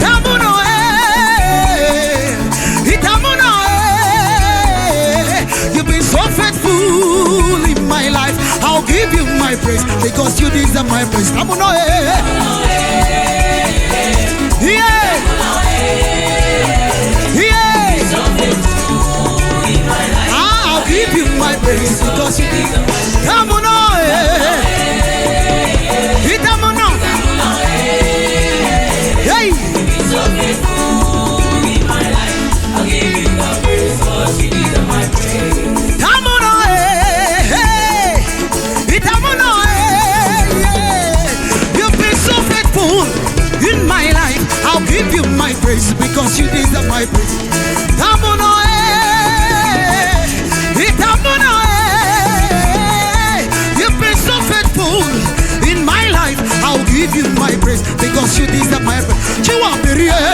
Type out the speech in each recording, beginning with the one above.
Tamuno, Tamuno, you've been so faithful in my life. I'll give you my praise because you deserve my praise. Tamuno, yeah, yeah. I'll give you my praise because you deserve my praise. Tamuno, Tamuno, hey. So faithful in my life, I'll give you the praise because you deserve my praise. Tamuno, Tamuno, you've been so faithful in my life. I'll give you my praise because you deserve my praise. Tamuno, Tamuno, you've been so faithful in my life. I'll give you my praise because you deserve my praise. You are very hey.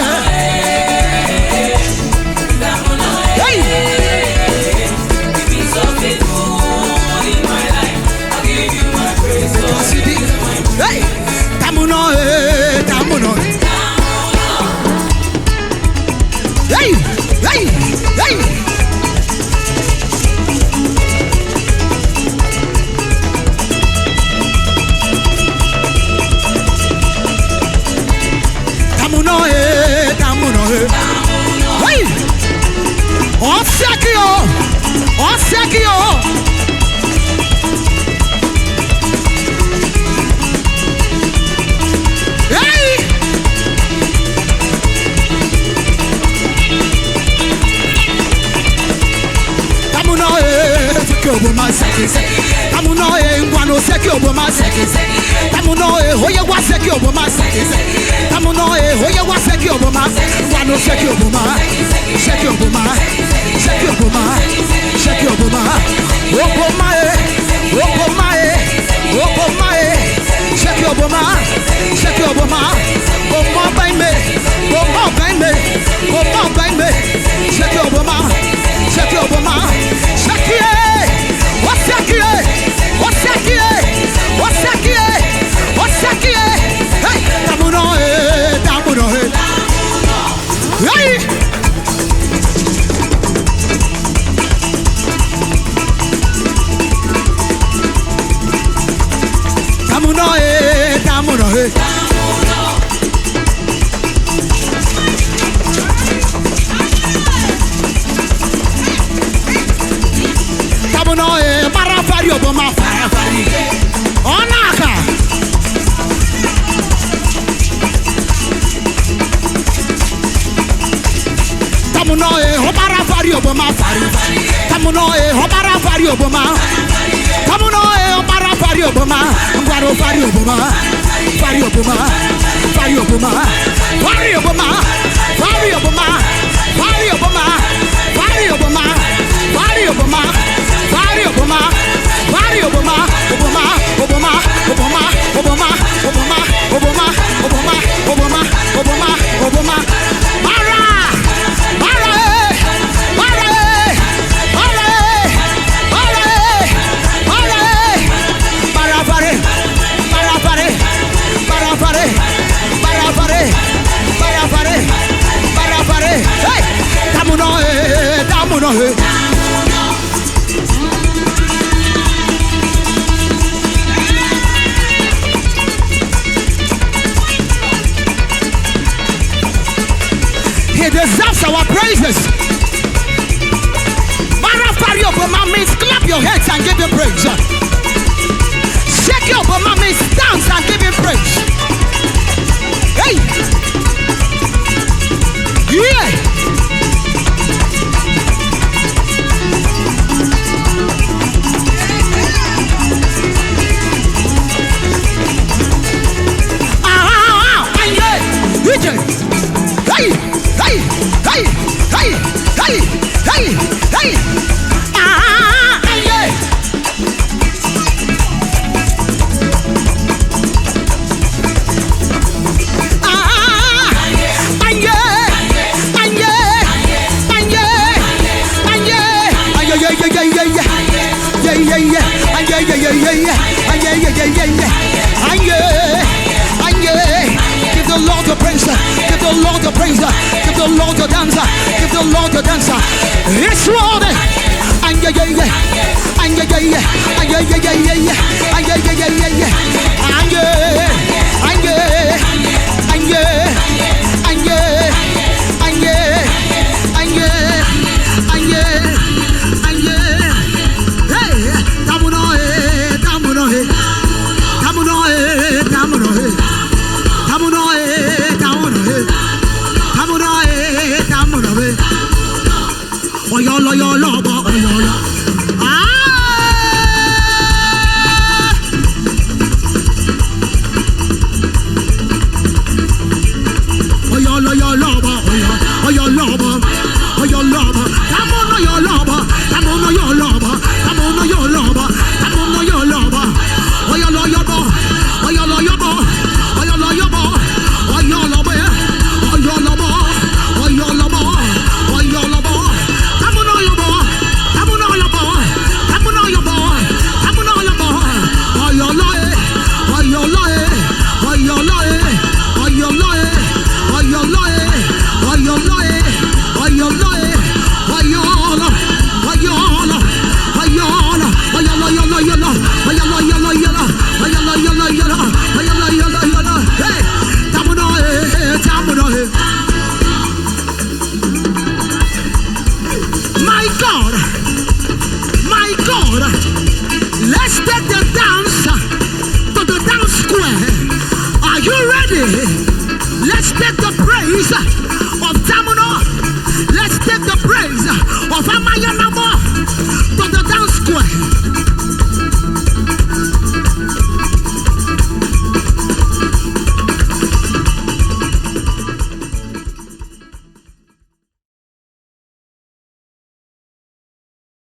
You've been so faithful in my life. I'll give you my praise because you deserve my praise. Hey, Tamuno, Tamuno. Hey, hey, hey. Tamuno, Tamuno. Hey, Osakio, Osakio. Hey. Tamuno, Sekoboma Seki. Tamuno, Wano Sekoboma Seki. Tamuno, Hoya Wasekoboma Seki. Tamuno, Hoya Wasekoboma. Wano Sekoboma. Sekoboma. Sekoboma. Sekoboma. Oboma, Oboma, Oboma, Sekoboma. Sekoboma. Oboma by me. Oboma by me. Oboma by me. Sekoboma. Sekoboma. Sekie. What's Sekie? What's Sekie? What's Sekie? What's Sekie? Hey, Tamuno, Tamuno, hey. Tamuno, Tamuno, hey. Tamuno, Marafari Obama, Farafari. Onaka. Tamuno, Marafari Obama, Farafari. Tamuno, Marafari Obama. Tamuno, Marafari Obama. Guaro Fari Obama. Fari Obama. Fari Obama. Fari Obama. Fari Obama. Fari Obama. Fari Obama. Fari Obama. Fari Obama. Fari Obama. Obama. Obama. Obama. Obama. Obama. Obama. Obama. Obama. Obama. Obama. Mara. Mara. Mara. Mara. Mara. Mara. Barafare. Barafare. Barafare. Barafare. Barafare. Barafare. Hey! Tamuno, Tamuno, he deserves our praises. Marafari Obama means clap your hands and give him praise. Shake your Obama means dance and give him praise. Hey! Yeah! Hey! Hey! Hey! Hey! Hey! Hey! Hey! Yeah! Lord your praise. Give the Lord your dance. Give the Lord your dance. It's worthy. And yeah, yeah, yeah. And yeah, yeah, yeah. And yeah, yeah, yeah, yeah. And yeah, yeah, yeah, yeah.